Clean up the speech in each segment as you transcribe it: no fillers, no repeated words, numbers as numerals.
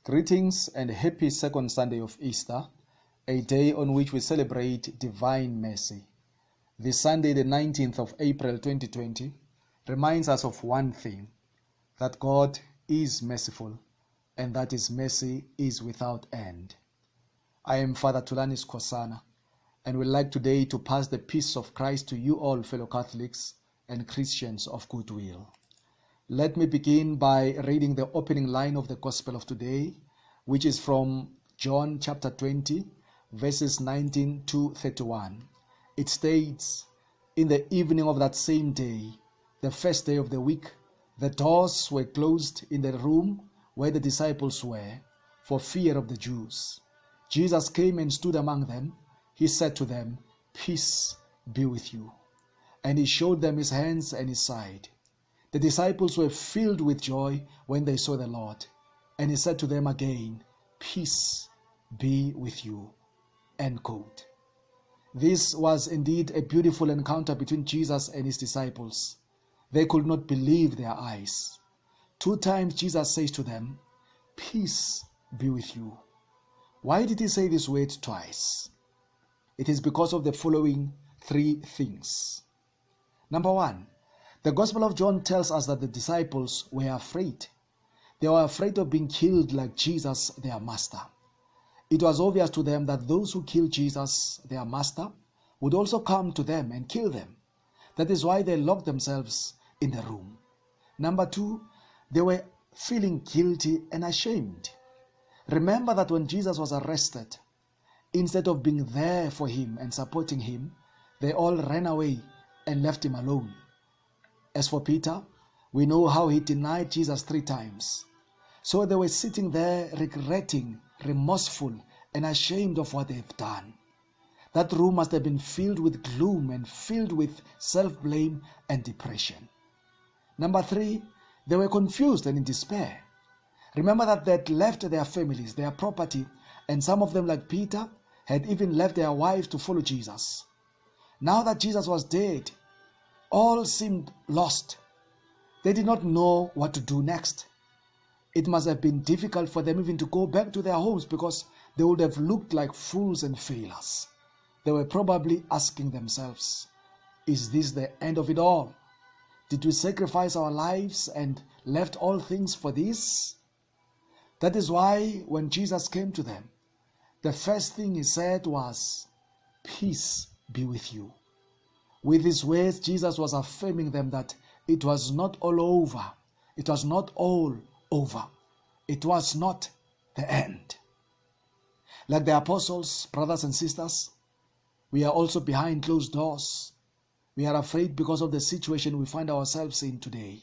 Greetings and happy second Sunday of Easter, a day on which we celebrate divine mercy. This Sunday, the 19th of April 2020, reminds us of one thing, that God is merciful and that His mercy is without end. I am Father Tulanis Kosana and would like today to pass the peace of Christ to you all fellow Catholics and Christians of goodwill. Let me begin by reading the opening line of the Gospel of today, which is from John chapter 20, verses 19 to 31. It states, "In the evening of that same day, the first day of the week, the doors were closed in the room where the disciples were, for fear of the Jews. Jesus came and stood among them. He said to them, 'Peace be with you.' And He showed them His hands and His side. The disciples were filled with joy when they saw the Lord. And He said to them again, 'Peace be with you.'" End quote. This was indeed a beautiful encounter between Jesus and His disciples. They could not believe their eyes. 2 times Jesus says to them, "Peace be with you." Why did He say this word twice? It is because of the following 3 things. Number 1, the Gospel of John tells us that the disciples were afraid. They were afraid of being killed like Jesus, their master. It was obvious to them that those who killed Jesus, their master, would also come to them and kill them. That is why they locked themselves in the room. Number 2, they were feeling guilty and ashamed. Remember that when Jesus was arrested, instead of being there for Him and supporting Him, they all ran away and left Him alone. As for Peter, we know how he denied Jesus 3 times. So they were sitting there regretting, remorseful, and ashamed of what they've done. That room must have been filled with gloom and filled with self-blame and depression. Number 3, they were confused and in despair. Remember that they had left their families, their property, and some of them, like Peter, had even left their wives to follow Jesus. Now that Jesus was dead, all seemed lost. They did not know what to do next. It must have been difficult for them even to go back to their homes because they would have looked like fools and failures. They were probably asking themselves, is this the end of it all? Did we sacrifice our lives and left all things for this? That is why when Jesus came to them, the first thing He said was, "Peace be with you." With His words, Jesus was affirming them that it was not all over. It was not all over. It was not the end. Like the apostles, brothers and sisters, we are also behind closed doors. We are afraid because of the situation we find ourselves in today.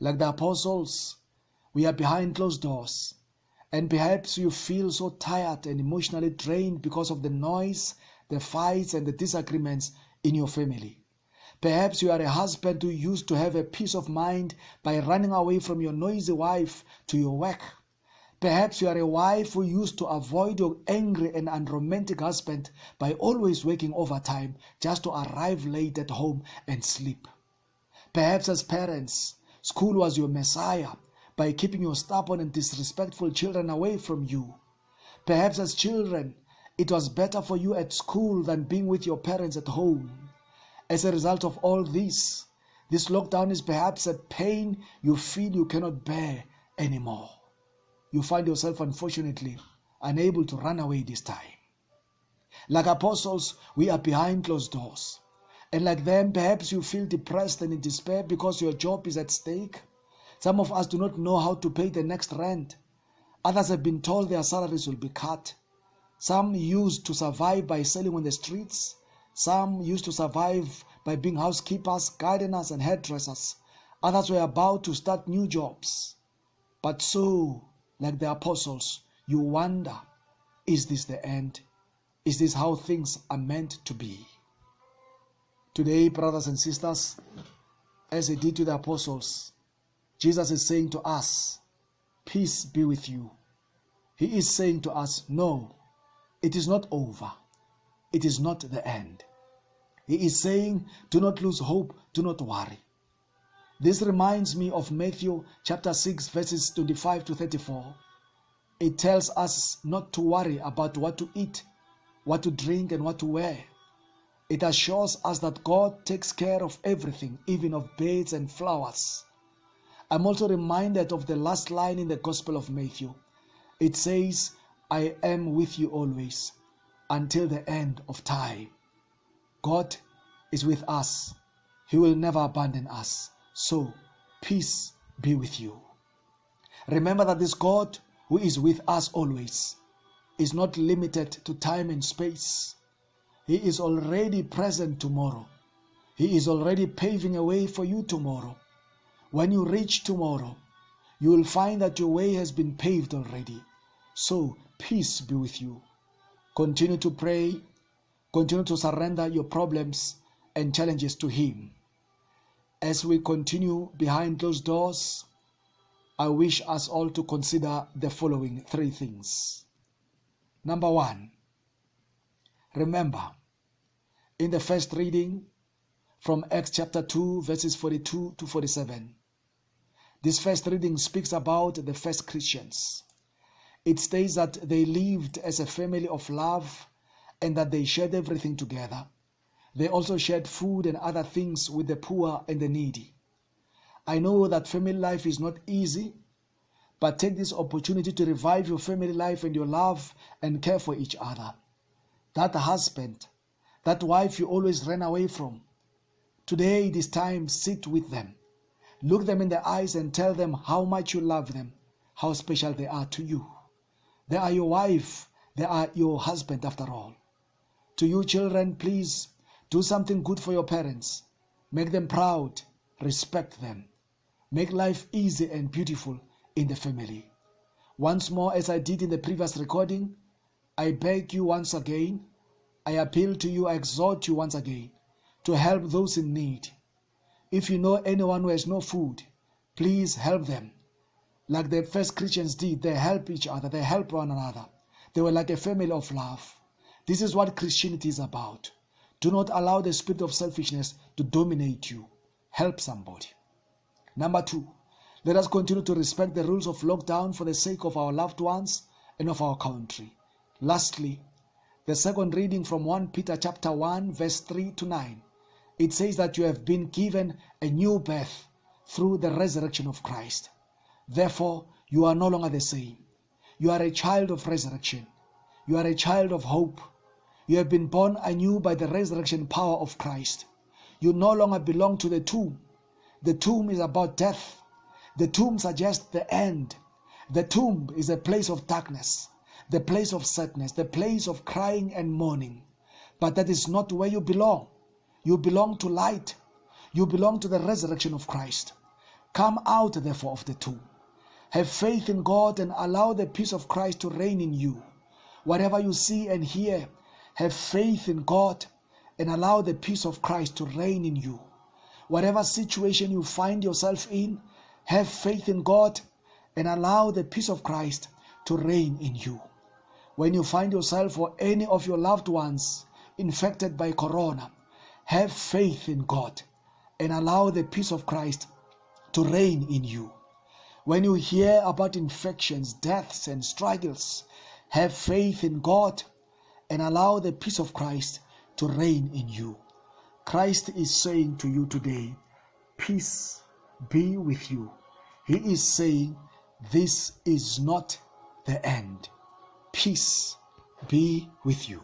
Like the apostles, we are behind closed doors. And perhaps you feel so tired and emotionally drained because of the noise, the fights, and the disagreements in your family. Perhaps you are a husband who used to have a peace of mind by running away from your noisy wife to your work. Perhaps you are a wife who used to avoid your angry and unromantic husband by always working overtime just to arrive late at home and sleep. Perhaps as parents, school was your messiah by keeping your stubborn and disrespectful children away from you. Perhaps as children, it was better for you at school than being with your parents at home. As a result of all this lockdown is perhaps a pain you feel you cannot bear anymore. You find yourself, unfortunately, unable to run away this time. Like apostles, we are behind closed doors. And like them, perhaps you feel depressed and in despair because your job is at stake. Some of us do not know how to pay the next rent. Others have been told their salaries will be cut. Some used to survive by selling on the streets. Some used to survive by being housekeepers, gardeners, and hairdressers. Others were about to start new jobs. But so, like the apostles, you wonder, is this the end? Is this how things are meant to be? Today, brothers and sisters, as He did to the apostles, Jesus is saying to us, "Peace be with you." He is saying to us, no, it is not over. It is not the end. He is saying, do not lose hope, do not worry. This reminds me of Matthew chapter 6 verses 25 to 34. It tells us not to worry about what to eat, what to drink, and what to wear. It assures us that God takes care of everything, even of birds and flowers. I'm also reminded of the last line in the Gospel of Matthew. It says, I am with you always, until the end of time. God is with us. He will never abandon us. So, peace be with you. Remember that this God who is with us always is not limited to time and space. He is already present tomorrow. He is already paving a way for you tomorrow. When you reach tomorrow, you will find that your way has been paved already. So, peace be with you. Continue to pray. Continue to surrender your problems and challenges to Him. As we continue behind closed doors, I wish us all to consider the following 3 things. Number 1, remember, in the first reading from Acts chapter 2, verses 42 to 47, this first reading speaks about the first Christians. It states that they lived as a family of love and that they shared everything together. They also shared food and other things with the poor and the needy. I know that family life is not easy, but take this opportunity to revive your family life and your love and care for each other. That husband, that wife you always ran away from, today it is time, sit with them. Look them in the eyes and tell them how much you love them, how special they are to you. They are your wife, they are your husband after all. To you children, please do something good for your parents. Make them proud, respect them. Make life easy and beautiful in the family. Once more, as I did in the previous recording, I beg you once again, I appeal to you, I exhort you once again to help those in need. If you know anyone who has no food, please help them. Like the first Christians did, they help each other, they help one another. They were like a family of love. This is what Christianity is about. Do not allow the spirit of selfishness to dominate you. Help somebody. Number 2, let us continue to respect the rules of lockdown for the sake of our loved ones and of our country. Lastly, the second reading from 1 Peter chapter 1, verse 3 to 9. It says that you have been given a new birth through the resurrection of Christ. Therefore, you are no longer the same. You are a child of resurrection. You are a child of hope. You have been born anew by the resurrection power of Christ. You no longer belong to the tomb. The tomb is about death. The tomb suggests the end. The tomb is a place of darkness, the place of sadness, the place of crying and mourning. But that is not where you belong. You belong to light. You belong to the resurrection of Christ. Come out, therefore, of the tomb. Have faith in God and allow the peace of Christ to reign in you. Whatever you see and hear, have faith in God and allow the peace of Christ to reign in you. Whatever situation you find yourself in, have faith in God and allow the peace of Christ to reign in you. When you find yourself or any of your loved ones infected by corona, have faith in God and allow the peace of Christ to reign in you. When you hear about infections, deaths, and struggles, have faith in God and allow the peace of Christ to reign in you. Christ is saying to you today, peace be with you. He is saying, this is not the end. Peace be with you.